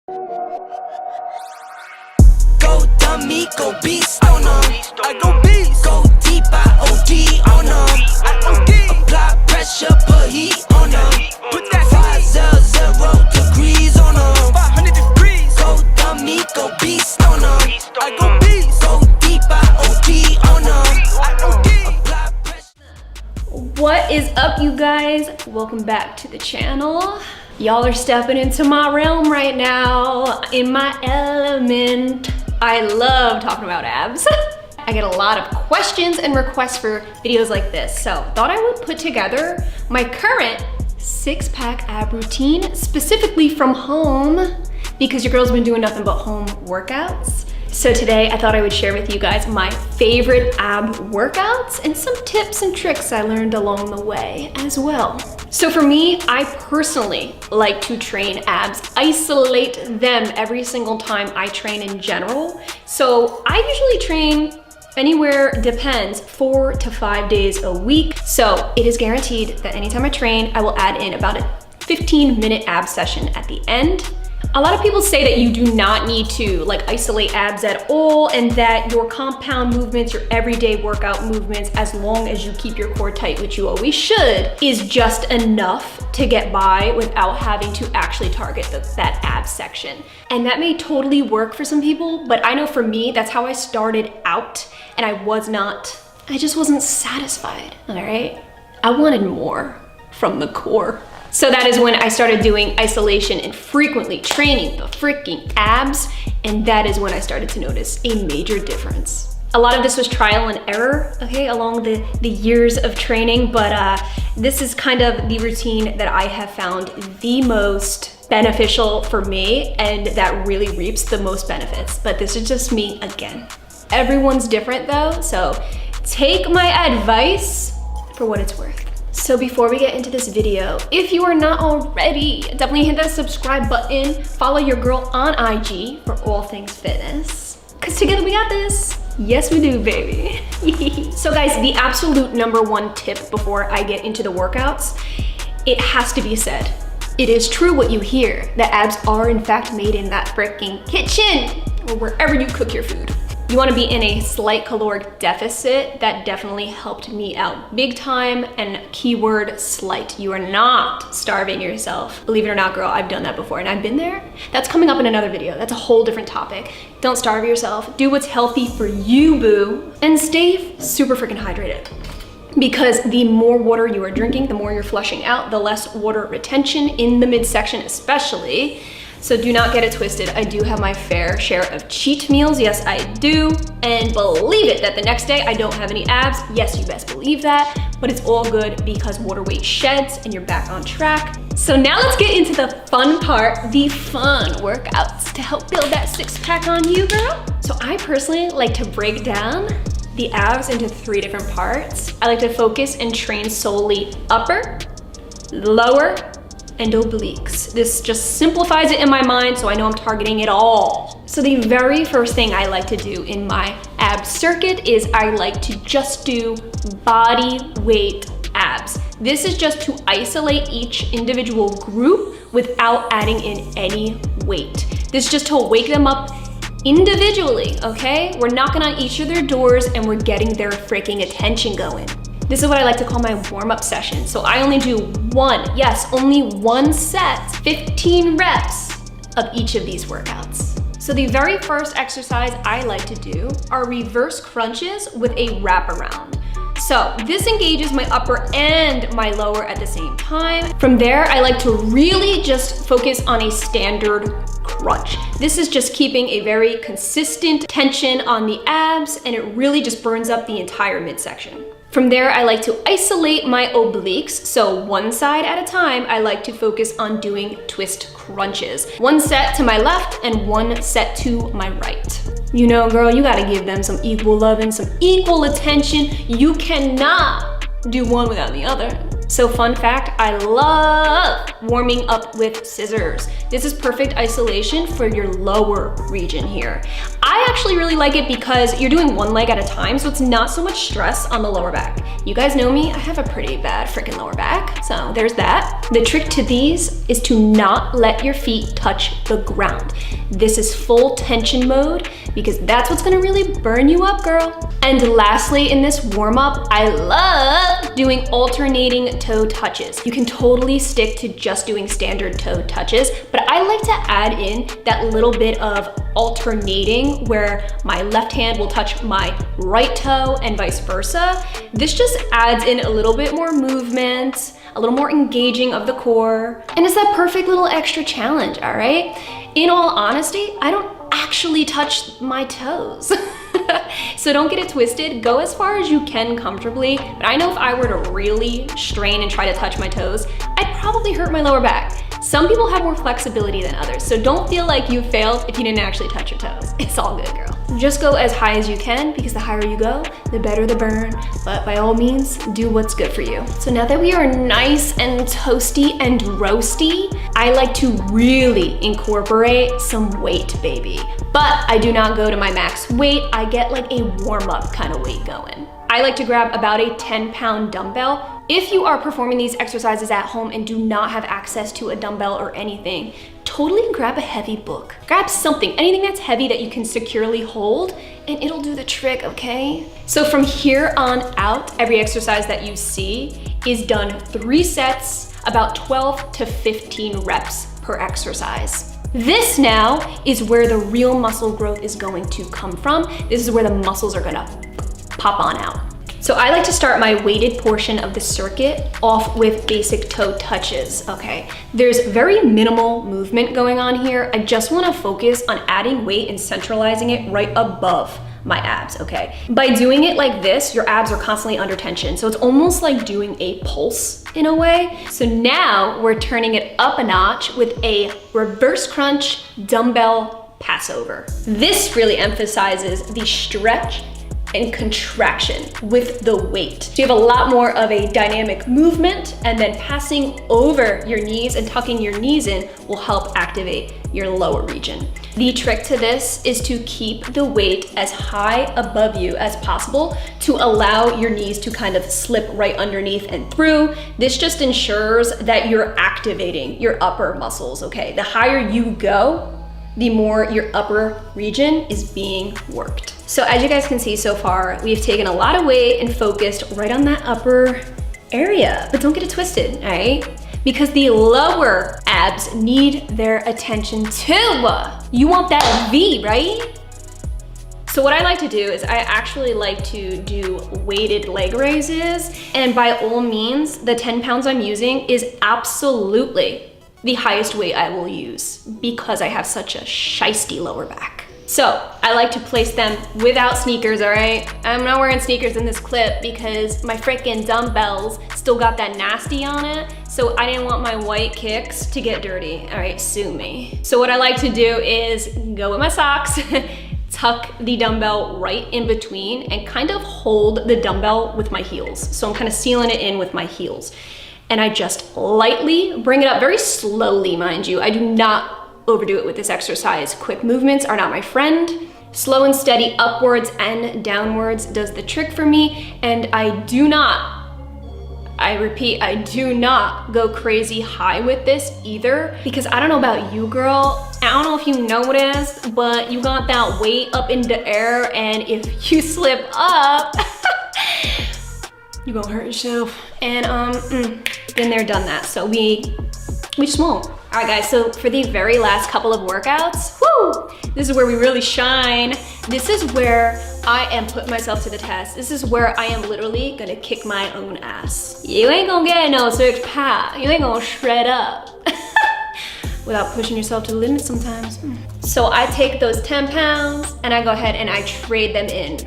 Go dummy, go beast on them. I go beast. Go deep, I OD on them. I OD. Apply pressure, put heat on them. Put that 500 degrees on them. 500 degrees. Go dummy, go beast on them. I go beast. Go deep, I OD on them. I OD. Apply pressure. What is up, you guys? Welcome back to the channel. Y'all are stepping into my realm right now, in my element. I love talking about abs. I get a lot of questions and requests for videos like this, so thought I would put together my current 6-pack ab routine, specifically from home, because your girl's been doing nothing but home workouts. So today I thought I would share with you guys my favorite ab workouts and some tips and tricks I learned along the way as well. So for me, I personally like to train abs, isolate them every single time I train in general. So I usually train anywhere, depends, 4 to 5 days a week. So it is guaranteed that anytime I train, I will add in about a 15-minute ab session at the end. A lot of people say that you do not need to isolate abs at all, and that your compound movements, your everyday workout movements, as long as you keep your core tight, which you always should, is just enough to get by without having to actually target that ab section. And that may totally work for some people, but I know for me, that's how I started out, and I just wasn't satisfied, all right? I wanted more from the core. So that is when I started doing isolation and frequently training the freaking abs, and that is when I started to notice a major difference. A lot of this was trial and error, okay, along the years of training, but this is kind of the routine that I have found the most beneficial for me and that really reaps the most benefits. But this is just me again. Everyone's different though, so take my advice for what it's worth. So before we get into this video, if you are not already, definitely hit that subscribe button. Follow your girl on IG for all things fitness. Cause together we got this. Yes, we do, baby. So guys, the absolute #1 tip before I get into the workouts, it has to be said. It is true what you hear, that abs are in fact made in that freaking kitchen or wherever you cook your food. You wanna be in a slight caloric deficit. That definitely helped me out big time, and keyword slight. You are not starving yourself. Believe it or not, girl, I've done that before and I've been there. That's coming up in another video. That's a whole different topic. Don't starve yourself. Do what's healthy for you, boo. And stay super freaking hydrated. Because the more water you are drinking, the more you're flushing out, the less water retention in the midsection especially. So do not get it twisted. I do have my fair share of cheat meals. Yes, I do. And believe it, that the next day I don't have any abs. Yes, you best believe that. But it's all good because water weight sheds and you're back on track. So now let's get into the fun part, the fun workouts to help build that 6-pack on you, girl. So I personally like to break down the abs into 3 different parts. I like to focus and train solely upper, lower, and obliques. This just simplifies it in my mind so I know I'm targeting it all. So the very first thing I like to do in my ab circuit is I like to just do body weight abs. This is just to isolate each individual group without adding in any weight. This is just to wake them up individually, okay? We're knocking on each of their doors and we're getting their freaking attention going. This is what I like to call my warm-up session. So I only do only one set, 15 reps of each of these workouts. So the very first exercise I like to do are reverse crunches with a wraparound. So this engages my upper and my lower at the same time. From there, I like to really just focus on a standard crunch. This is just keeping a very consistent tension on the abs, and it really just burns up the entire midsection. From there, I like to isolate my obliques. So one side at a time, I like to focus on doing twist crunches. One set to my left and one set to my right. You know, girl, you gotta give them some equal love and some equal attention. You cannot do one without the other. So fun fact, I love warming up with scissors. This is perfect isolation for your lower region here. I actually really like it because you're doing one leg at a time, so it's not so much stress on the lower back. You guys know me, I have a pretty bad freaking lower back, so there's that. The trick to these is to not let your feet touch the ground. This is full tension mode because that's what's gonna really burn you up, girl. And lastly, in this warm-up, I love doing alternating toe touches. You can totally stick to just doing standard toe touches, but I like to add in that little bit of alternating where my left hand will touch my right toe and vice versa. This just adds in a little bit more movement, a little more engaging of the core, and it's that perfect little extra challenge, all right? In all honesty, I don't actually touch my toes. So don't get it twisted, go as far as you can comfortably, but I know if I were to really strain and try to touch my toes, I'd probably hurt my lower back. Some people have more flexibility than others, so don't feel like you failed if you didn't actually touch your toes. It's all good, girl. Just go as high as you can because the higher you go, the better the burn, but by all means, do what's good for you. So now that we are nice and toasty and roasty, I like to really incorporate some weight, baby. But I do not go to my max weight, I get like a warm-up kind of weight going. I like to grab about a 10-pound dumbbell. If you are performing these exercises at home and do not have access to a dumbbell or anything, totally grab a heavy book. Grab something, anything that's heavy that you can securely hold, and it'll do the trick, okay? So from here on out, every exercise that you see is done 3 sets, about 12 to 15 reps per exercise. This now is where the real muscle growth is going to come from. This is where the muscles are gonna pop on out. So I like to start my weighted portion of the circuit off with basic toe touches, okay? There's very minimal movement going on here. I just wanna focus on adding weight and centralizing it right above my abs, okay? By doing it like this, your abs are constantly under tension. So it's almost like doing a pulse in a way. So now we're turning it up a notch with a reverse crunch dumbbell passover. This really emphasizes the stretch and contraction with the weight. So you have a lot more of a dynamic movement, and then passing over your knees and tucking your knees in will help activate your lower region. The trick to this is to keep the weight as high above you as possible to allow your knees to kind of slip right underneath and through. This just ensures that you're activating your upper muscles, okay? The higher you go, the more your upper region is being worked. So as you guys can see so far, we've taken a lot of weight and focused right on that upper area, but don't get it twisted, all right? Because the lower abs need their attention too. You want that V, right? So what I like to do is I actually like to do weighted leg raises, and by all means, the 10 pounds I'm using is absolutely the highest weight I will use because I have such a shiesty lower back. So I like to place them without sneakers, all right? I'm not wearing sneakers in this clip because my freaking dumbbells still got that nasty on it. So I didn't want my white kicks to get dirty. All right, sue me. So what I like to do is go with my socks, tuck the dumbbell right in between and kind of hold the dumbbell with my heels. So I'm kind of sealing it in with my heels. And I just lightly bring it up, very slowly, mind you. I do not overdo it with this exercise. Quick movements are not my friend. Slow and steady upwards and downwards does the trick for me. And I repeat, I do not go crazy high with this either, because I don't know about you, girl. I don't know if you noticed, but you got that weight up in the air, and if you slip up, you're gonna hurt yourself. And been there, done that. So we just won't. All right, guys, so for the very last couple of workouts, whoo, this is where we really shine. This is where I am putting myself to the test. This is where I am literally gonna kick my own ass. You ain't gonna get no 6-pack. You ain't gonna shred up without pushing yourself to the limit sometimes. So I take those 10 pounds and I go ahead and I trade them in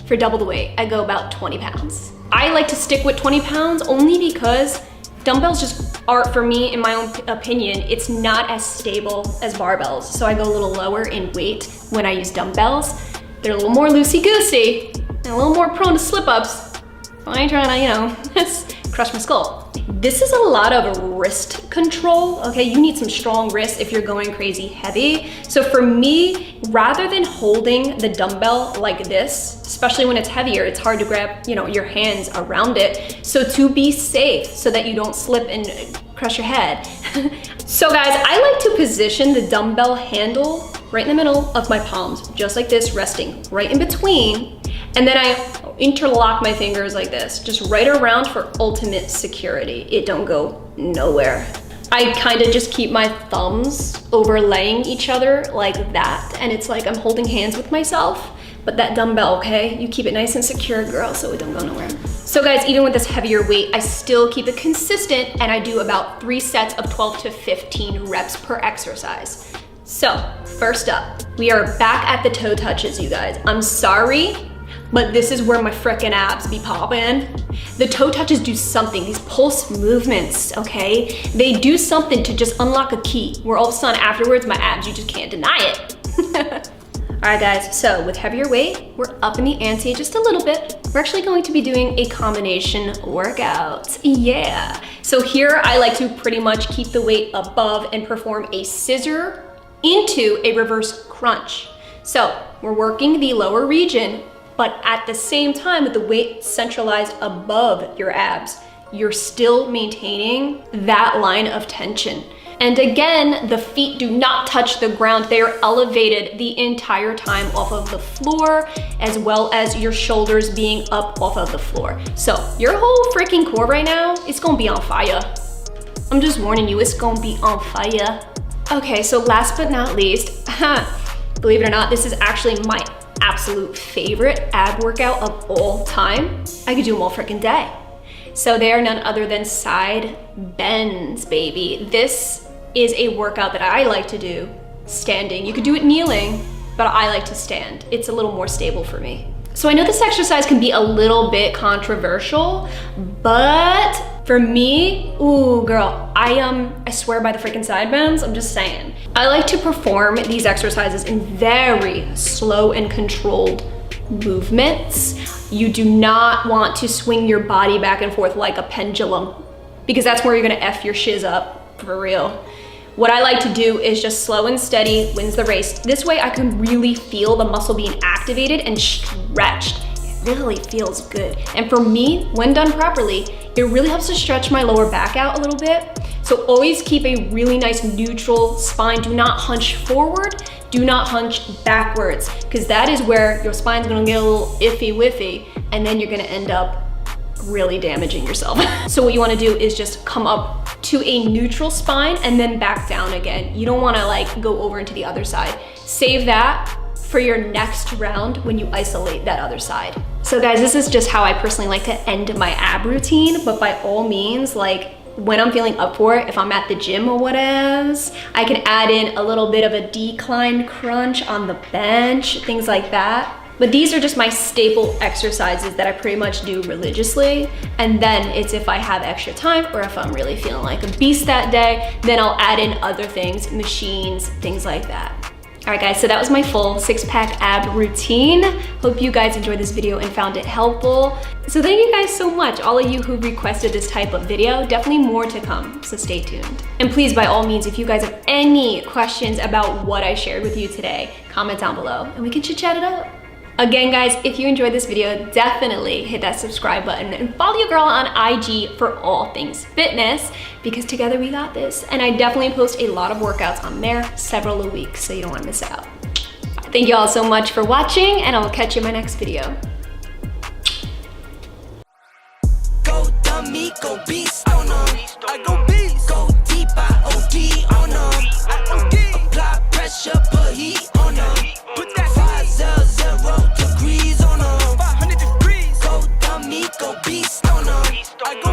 for double the weight. I go about 20 pounds. I like to stick with 20 pounds only because dumbbells just are, for me, in my own opinion, it's not as stable as barbells. So I go a little lower in weight when I use dumbbells. They're a little more loosey-goosey and a little more prone to slip-ups. I ain't trying to, crush my skull. This is a lot of wrist control, okay? You need some strong wrists if you're going crazy heavy. So for me, rather than holding the dumbbell like this, especially when it's heavier, it's hard to grab, you know, your hands around it. So to be safe, so that you don't slip and crush your head. So guys, I like to position the dumbbell handle right in the middle of my palms, just like this, resting right in between. And then I interlock my fingers like this, just right around for ultimate security. It don't go nowhere. I kind of just keep my thumbs overlaying each other like that. And it's like I'm holding hands with myself, but that dumbbell, okay? You keep it nice and secure, girl, so it don't go nowhere. So guys, even with this heavier weight, I still keep it consistent, and I do about 3 sets of 12 to 15 reps per exercise. So first up, we are back at the toe touches, you guys. I'm sorry, but this is where my frickin' abs be popping. The toe touches do something, these pulse movements, okay? They do something to just unlock a key, where all of a sudden afterwards, my abs, you just can't deny it. All right guys, so with heavier weight, we're up in the ante just a little bit. We're actually going to be doing a combination workout, yeah. So here I like to pretty much keep the weight above and perform a scissor into a reverse crunch. So we're working the lower region, but at the same time with the weight centralized above your abs, you're still maintaining that line of tension. And again, the feet do not touch the ground. They are elevated the entire time off of the floor, as well as your shoulders being up off of the floor. So your whole freaking core right now, it's gonna be on fire. I'm just warning you, it's gonna be on fire. Okay, so last but not least, believe it or not, this is actually my absolute favorite ab workout of all time. I could do them all freaking day. So they are none other than side bends, baby. This is a workout that I like to do standing. You could do it kneeling, but I like to stand. It's a little more stable for me. So I know this exercise can be a little bit controversial, but for me, ooh girl, I swear by the freaking side bends, I'm just saying. I like to perform these exercises in very slow and controlled movements. You do not want to swing your body back and forth like a pendulum, because that's where you're gonna F your shiz up, for real. What I like to do is just slow and steady wins the race. This way I can really feel the muscle being activated and stretched. It really feels good. And for me, when done properly, it really helps to stretch my lower back out a little bit. So always keep a really nice neutral spine. Do not hunch forward, do not hunch backwards, because that is where your spine's gonna get a little iffy wiffy, and then you're gonna end up really damaging yourself. So what you wanna do is just come up to a neutral spine and then back down again. You don't wanna like go over into the other side. Save that for your next round when you isolate that other side. So guys, this is just how I personally like to end my ab routine, but by all means, like when I'm feeling up for it, if I'm at the gym or whatevs, I can add in a little bit of a decline crunch on the bench, things like that. But these are just my staple exercises that I pretty much do religiously. And then it's if I have extra time or if I'm really feeling like a beast that day, then I'll add in other things, machines, things like that. All right guys, so that was my full 6-pack ab routine. Hope you guys enjoyed this video and found it helpful. So thank you guys so much, all of you who requested this type of video. Definitely more to come, so stay tuned. And please, by all means, if you guys have any questions about what I shared with you today, comment down below and we can chit chat it up. Again, guys, if you enjoyed this video, definitely hit that subscribe button and follow your girl on IG for all things fitness, because together we got this. And I definitely post a lot of workouts on there several a week, so you don't want to miss out. Thank you all so much for watching, and I will catch you in my next video. Go dummy, go beast on them. I go beast. Go deep, I OD on them. I OD. Apply pressure, put heat on them. Put that 500 degrees on them. 500 degrees. Go dummy, go beast on them. I go